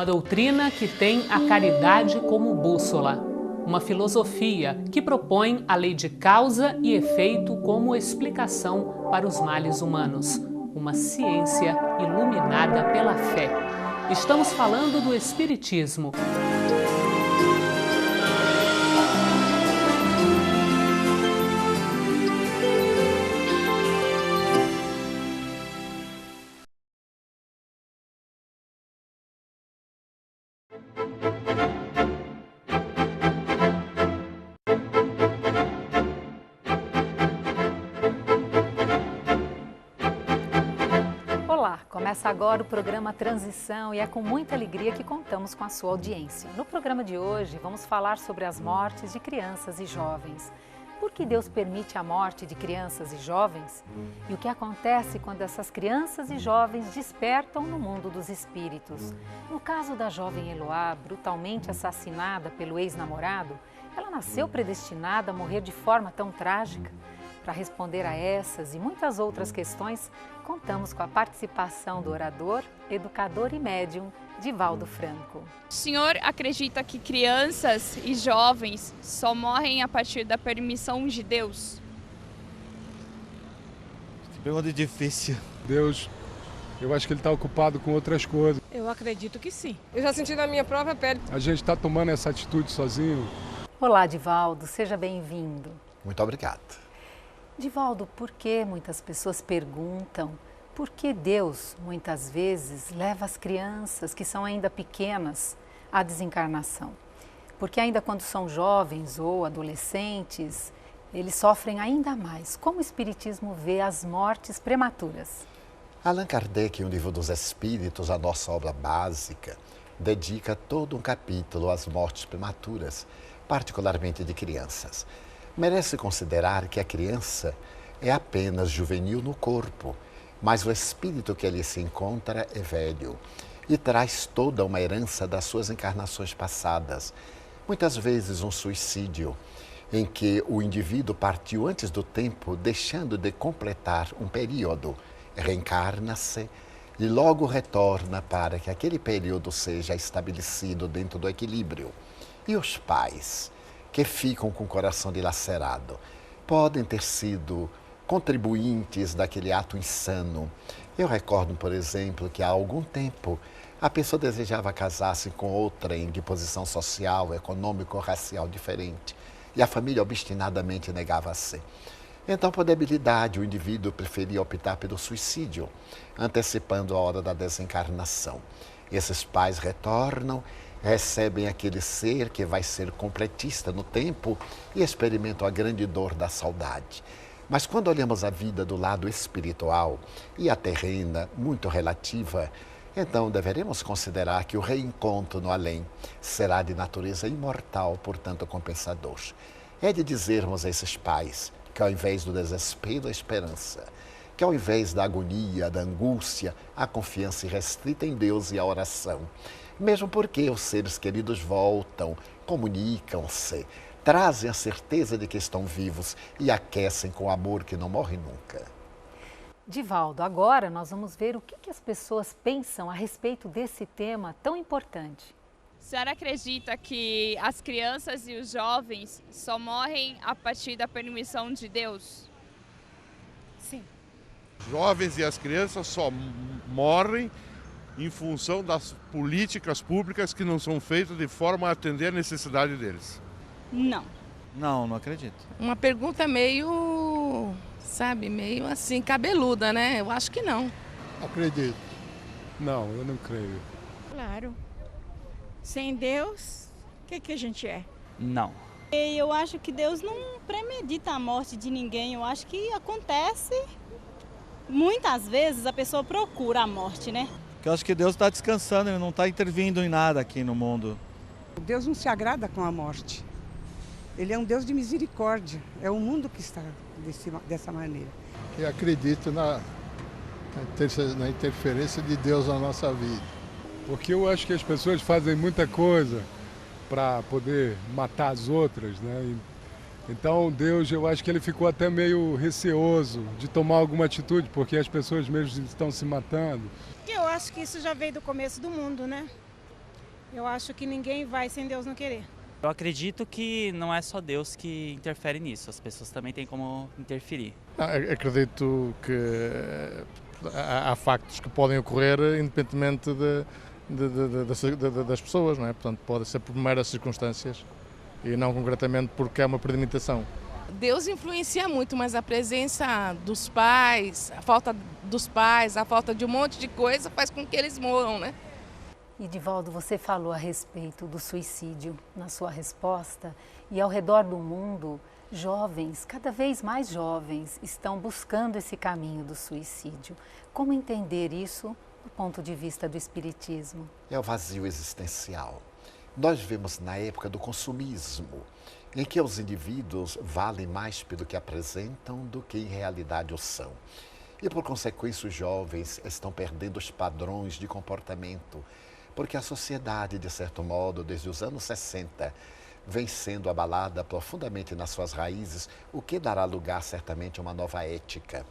Uma doutrina que tem a caridade como bússola. Uma filosofia que propõe a lei de causa e efeito como explicação para os males humanos. Uma ciência iluminada pela fé. Estamos falando do Espiritismo. Olá, começa agora o programa Transição e é com muita alegria que contamos com a sua audiência. No programa de hoje vamos falar sobre as mortes de crianças e jovens. Por que Deus permite a morte de crianças e jovens? E o que acontece quando essas crianças e jovens despertam no mundo dos espíritos? No caso da jovem Eloá, brutalmente assassinada pelo ex-namorado, ela nasceu predestinada a morrer de forma tão trágica? Para responder a essas e muitas outras questões, contamos com a participação do orador, educador e médium, Divaldo Franco. O senhor acredita que crianças e jovens só morrem a partir da permissão de Deus? Que pergunta difícil. Deus, eu acho que ele está ocupado com outras coisas. Eu acredito que sim. Eu já senti na minha própria pele. A gente está tomando essa atitude sozinho. Olá, Divaldo, seja bem-vindo. Muito obrigado. Divaldo, por que muitas pessoas perguntam por que Deus, muitas vezes, leva as crianças que são ainda pequenas à desencarnação? Porque ainda quando são jovens ou adolescentes, eles sofrem ainda mais. Como o Espiritismo vê as mortes prematuras? Allan Kardec, em O Livro dos Espíritos, a nossa obra básica, dedica todo um capítulo às mortes prematuras, particularmente de crianças. Merece considerar que a criança é apenas juvenil no corpo, mas o espírito que ali se encontra é velho e traz toda uma herança das suas encarnações passadas. Muitas vezes um suicídio, em que o indivíduo partiu antes do tempo, deixando de completar um período, reencarna-se e logo retorna para que aquele período seja estabelecido dentro do equilíbrio. E os pais, que ficam com o coração dilacerado, podem ter sido contribuintes daquele ato insano. Eu recordo, por exemplo, que há algum tempo a pessoa desejava casar-se com outrem de posição social, econômica ou racial diferente, e a família obstinadamente negava-se. Então, por debilidade, o indivíduo preferia optar pelo suicídio, antecipando a hora da desencarnação. Esses pais retornam, recebem aquele ser que vai ser completista no tempo e experimentam a grande dor da saudade. Mas quando olhamos a vida do lado espiritual e a terrena, muito relativa, então deveremos considerar que o reencontro no além será de natureza imortal, portanto compensador. É de dizermos a esses pais que ao invés do desespero, a esperança, que ao invés da agonia, da angústia, a confiança irrestrita em Deus e a oração. Mesmo porque os seres queridos voltam, comunicam-se, trazem a certeza de que estão vivos e aquecem com amor que não morre nunca. Divaldo, agora nós vamos ver o que as pessoas pensam a respeito desse tema tão importante. A senhora acredita que as crianças e os jovens só morrem a partir da permissão de Deus? Sim. Os jovens e as crianças só morrem em função das políticas públicas que não são feitas de forma a atender a necessidade deles. Não. Não acredito. Uma pergunta meio, meio assim, cabeluda, né? Eu acho que não. Acredito. Não, eu não creio. Claro. Sem Deus, o que a gente é? Não. Eu acho que Deus não premedita a morte de ninguém. Eu acho que acontece. Muitas vezes a pessoa procura a morte, né? Eu acho que Deus está descansando, Ele não está intervindo em nada aqui no mundo. Deus não se agrada com a morte. Ele é um Deus de misericórdia. É o mundo que está dessa maneira. Eu acredito na interferência de Deus na nossa vida. Porque eu acho que as pessoas fazem muita coisa para poder matar as outras, né? Então Deus, eu acho que ele ficou até meio receoso de tomar alguma atitude, porque as pessoas mesmo estão se matando. Eu acho que isso já veio do começo do mundo, né? Eu acho que ninguém vai sem Deus não querer. Eu acredito que não é só Deus que interfere nisso, as pessoas também têm como interferir. Acredito que há factos que podem ocorrer independentemente das pessoas, não é? Portanto, pode ser por meras circunstâncias e não concretamente porque é uma premeditação. Deus influencia muito, mas a presença dos pais, a falta dos pais, a falta de um monte de coisa faz com que eles morram, né? E Divaldo, você falou a respeito do suicídio na sua resposta e ao redor do mundo, jovens, cada vez mais jovens, estão buscando esse caminho do suicídio. Como entender isso do ponto de vista do espiritismo? É o vazio existencial. Nós vivemos na época do consumismo, em que os indivíduos valem mais pelo que apresentam do que em realidade o são. E, por consequência, os jovens estão perdendo os padrões de comportamento, porque a sociedade, de certo modo, desde os anos 60, vem sendo abalada profundamente nas suas raízes, o que dará lugar, certamente, a uma nova ética.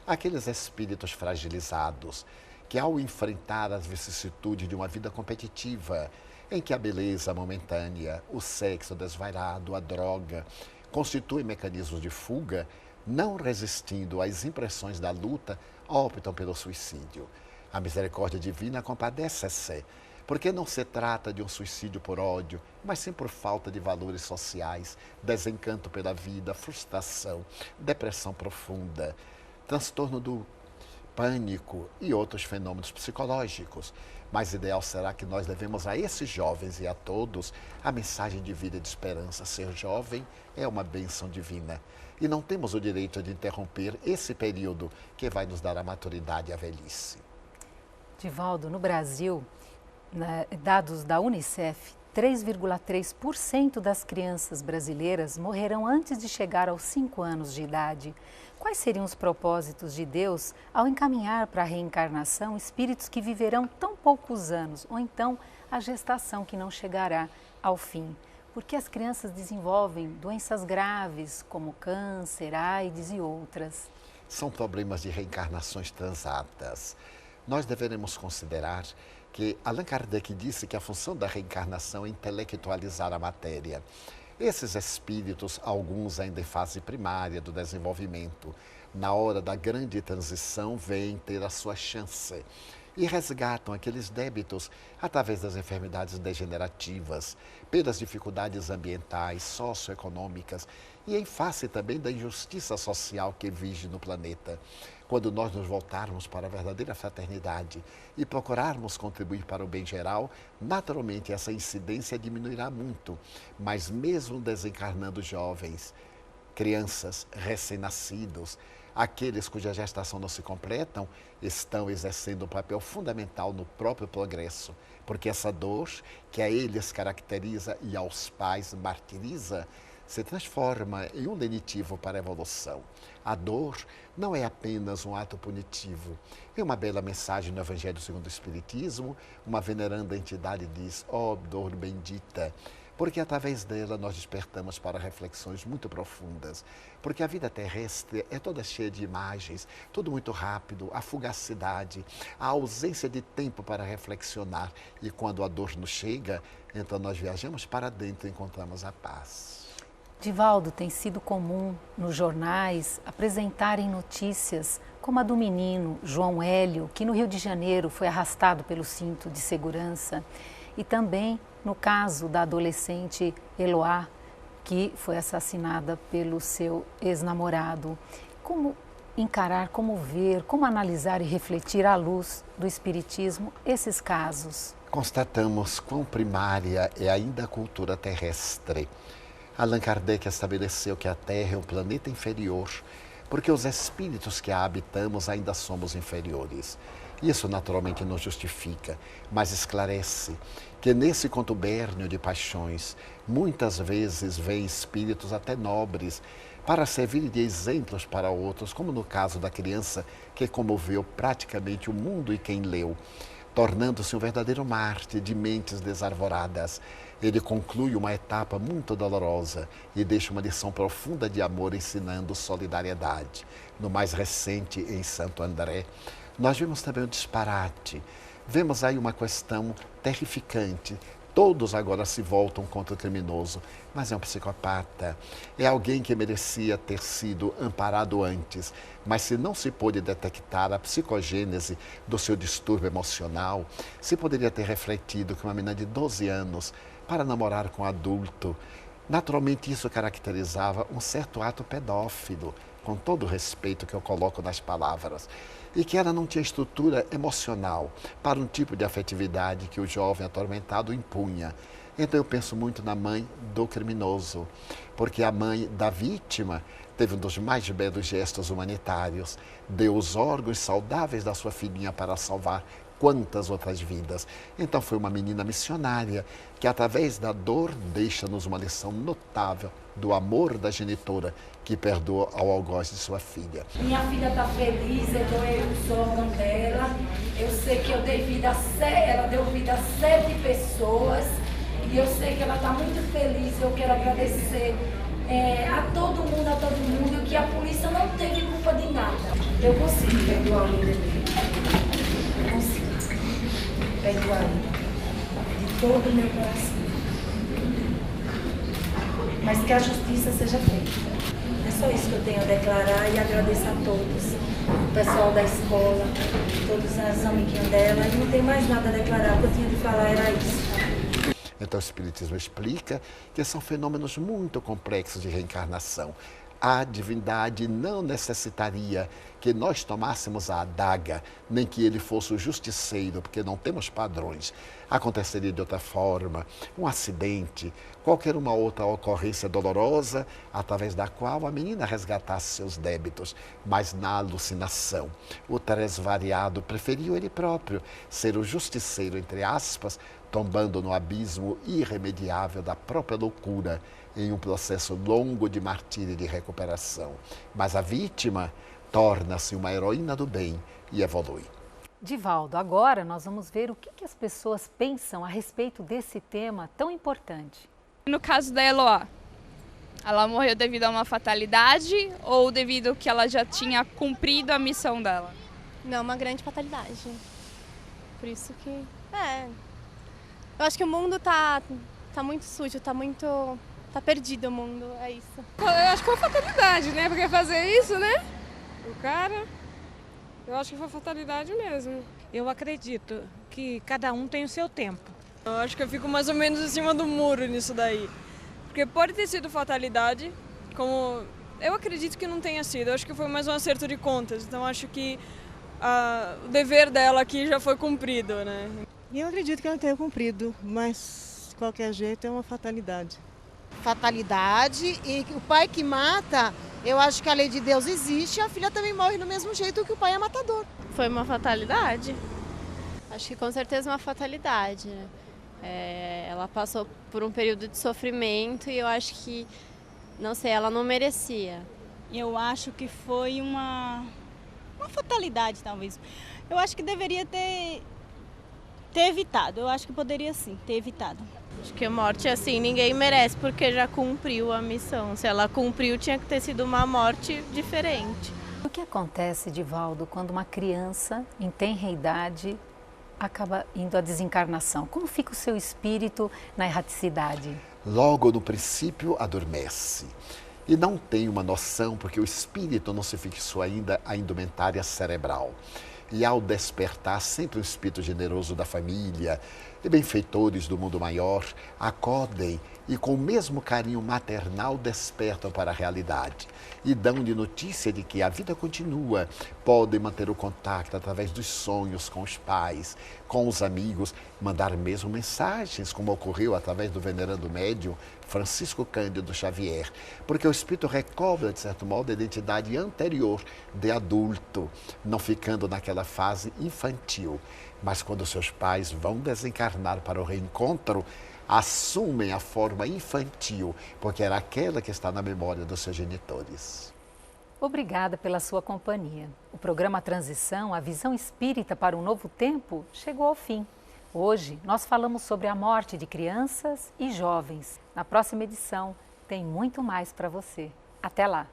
Aqueles espíritos fragilizados, que ao enfrentar as vicissitudes de uma vida competitiva, em que a beleza momentânea, o sexo desvairado, a droga, constituem mecanismos de fuga, não resistindo às impressões da luta, optam pelo suicídio. A misericórdia divina compadece-se, porque não se trata de um suicídio por ódio, mas sim por falta de valores sociais, desencanto pela vida, frustração, depressão profunda, transtorno do pânico e outros fenômenos psicológicos. Mas ideal será que nós levemos a esses jovens e a todos a mensagem de vida e de esperança. Ser jovem é uma bênção divina e não temos o direito de interromper esse período que vai nos dar a maturidade e a velhice. Divaldo, no Brasil, dados da Unicef, 3,3% das crianças brasileiras morrerão antes de chegar aos 5 anos de idade. Quais seriam os propósitos de Deus ao encaminhar para a reencarnação espíritos que viverão tão poucos anos, ou então a gestação que não chegará ao fim? Porque as crianças desenvolvem doenças graves, como câncer, AIDS e outras. São problemas de reencarnações transatas. Nós deveremos considerar que Allan Kardec disse que a função da reencarnação é intelectualizar a matéria. Esses espíritos, alguns ainda em fase primária do desenvolvimento, na hora da grande transição, vêm ter a sua chance e resgatam aqueles débitos através das enfermidades degenerativas, pelas dificuldades ambientais, socioeconômicas e em face também da injustiça social que vige no planeta. Quando nós nos voltarmos para a verdadeira fraternidade e procurarmos contribuir para o bem geral, naturalmente essa incidência diminuirá muito. Mas mesmo desencarnando jovens, crianças, recém-nascidos, aqueles cuja gestação não se completam, estão exercendo um papel fundamental no próprio progresso, porque essa dor que a eles caracteriza e aos pais martiriza, se transforma em um lenitivo para a evolução. A dor não é apenas um ato punitivo. É uma bela mensagem no Evangelho segundo o Espiritismo, uma veneranda entidade diz, ó dor bendita, porque através dela nós despertamos para reflexões muito profundas, porque a vida terrestre é toda cheia de imagens, tudo muito rápido, a fugacidade, a ausência de tempo para reflexionar, e quando a dor nos chega, então nós viajamos para dentro e encontramos a paz. Divaldo, tem sido comum nos jornais apresentarem notícias como a do menino João Hélio, que no Rio de Janeiro foi arrastado pelo cinto de segurança, e também no caso da adolescente Eloá, que foi assassinada pelo seu ex-namorado. Como encarar, como ver, como analisar e refletir à luz do Espiritismo esses casos? Constatamos quão primária é ainda a cultura terrestre. Allan Kardec estabeleceu que a Terra é um planeta inferior, porque os espíritos que a habitamos ainda somos inferiores. Isso naturalmente não justifica, mas esclarece que nesse contubérnio de paixões, muitas vezes vêm espíritos até nobres para servir de exemplos para outros, como no caso da criança que comoveu praticamente o mundo e quem leu, tornando-se um verdadeiro mártir de mentes desarvoradas. Ele conclui uma etapa muito dolorosa e deixa uma lição profunda de amor ensinando solidariedade. No mais recente, em Santo André, nós vimos também um disparate. Vemos aí uma questão terrificante. Todos agora se voltam contra o criminoso, mas é um psicopata. É alguém que merecia ter sido amparado antes, mas se não se pôde detectar a psicogênese do seu distúrbio emocional, se poderia ter refletido que uma menina de 12 anos para namorar com um adulto. Naturalmente isso caracterizava um certo ato pedófilo, com todo o respeito que eu coloco nas palavras, e que ela não tinha estrutura emocional para um tipo de afetividade que o jovem atormentado impunha. Então eu penso muito na mãe do criminoso, porque a mãe da vítima teve um dos mais belos gestos humanitários, deu os órgãos saudáveis da sua filhinha para salvar quantas outras vidas. Então foi uma menina missionária que, através da dor, deixa-nos uma lição notável do amor da genitora que perdoa ao algoz de sua filha. Minha filha está feliz, eu doei os órgãos dela, eu sei que eu dei vida ela deu vida a 7 pessoas e eu sei que ela está muito feliz. Eu quero agradecer a todo mundo, que a polícia não teve culpa de nada. Eu consigo perdoar o dele. Perdoar de todo o meu coração. Mas que a justiça seja feita. É só isso que eu tenho a declarar e agradeço a todos. O pessoal da escola, todos os amiguinhos dela. E não tem mais nada a declarar, o que eu tinha de falar era isso. Então o Espiritismo explica que são fenômenos muito complexos de reencarnação. A divindade não necessitaria que nós tomássemos a adaga, nem que ele fosse o justiceiro, porque não temos padrões. Aconteceria de outra forma, um acidente, qualquer uma outra ocorrência dolorosa, através da qual a menina resgatasse seus débitos, mas na alucinação. O tresvariado preferiu ele próprio ser o justiceiro, entre aspas, tombando no abismo irremediável da própria loucura, em um processo longo de martírio e de recuperação. Mas a vítima torna-se uma heroína do bem e evolui. Divaldo, agora nós vamos ver o que as pessoas pensam a respeito desse tema tão importante. No caso da Eloá, ela morreu devido a uma fatalidade ou devido que ela já tinha cumprido a missão dela? Não, uma grande fatalidade. Por isso que... Eu acho que o mundo tá muito sujo, tá perdido o mundo, é isso. Eu acho que foi fatalidade, né? Porque fazer isso, né? O cara, eu acho que foi fatalidade mesmo. Eu acredito que cada um tem o seu tempo. Eu acho que eu fico mais ou menos em cima do muro nisso daí. Porque pode ter sido fatalidade, como eu acredito que não tenha sido. Eu acho que foi mais um acerto de contas. Então acho que o dever dela aqui já foi cumprido, né? E eu acredito que ela tenha cumprido, mas de qualquer jeito é uma fatalidade. Fatalidade, e o pai que mata, eu acho que a lei de Deus existe, a filha também morre do mesmo jeito que o pai é matador. Foi uma fatalidade. Acho que com certeza uma fatalidade, né? Ela passou por um período de sofrimento e eu acho que, não sei, ela não merecia. Eu acho que foi uma fatalidade, talvez. Eu acho que deveria ter evitado, eu acho que poderia sim ter evitado. Acho que a morte, assim, ninguém merece porque já cumpriu a missão. Se ela cumpriu, tinha que ter sido uma morte diferente. O que acontece, Divaldo, quando uma criança em tenra idade acaba indo à desencarnação? Como fica o seu espírito na erraticidade? Logo no princípio adormece e não tem uma noção, porque o espírito não se fixou ainda à indumentária cerebral. E ao despertar, sempre o espírito generoso da família e benfeitores do mundo maior acodem e com o mesmo carinho maternal despertam para a realidade e dão-lhe notícia de que a vida continua. Podem manter o contato através dos sonhos com os pais, com os amigos, mandar mesmo mensagens, como ocorreu através do venerando médium Francisco Cândido Xavier, porque o espírito recobra, de certo modo, a identidade anterior de adulto, não ficando naquela fase infantil. Mas quando seus pais vão desencarnar para o reencontro, assumem a forma infantil, porque era aquela que está na memória dos seus genitores. Obrigada pela sua companhia. O programa Transição, a visão espírita para um novo tempo, chegou ao fim. Hoje nós falamos sobre a morte de crianças e jovens. Na próxima edição tem muito mais para você. Até lá!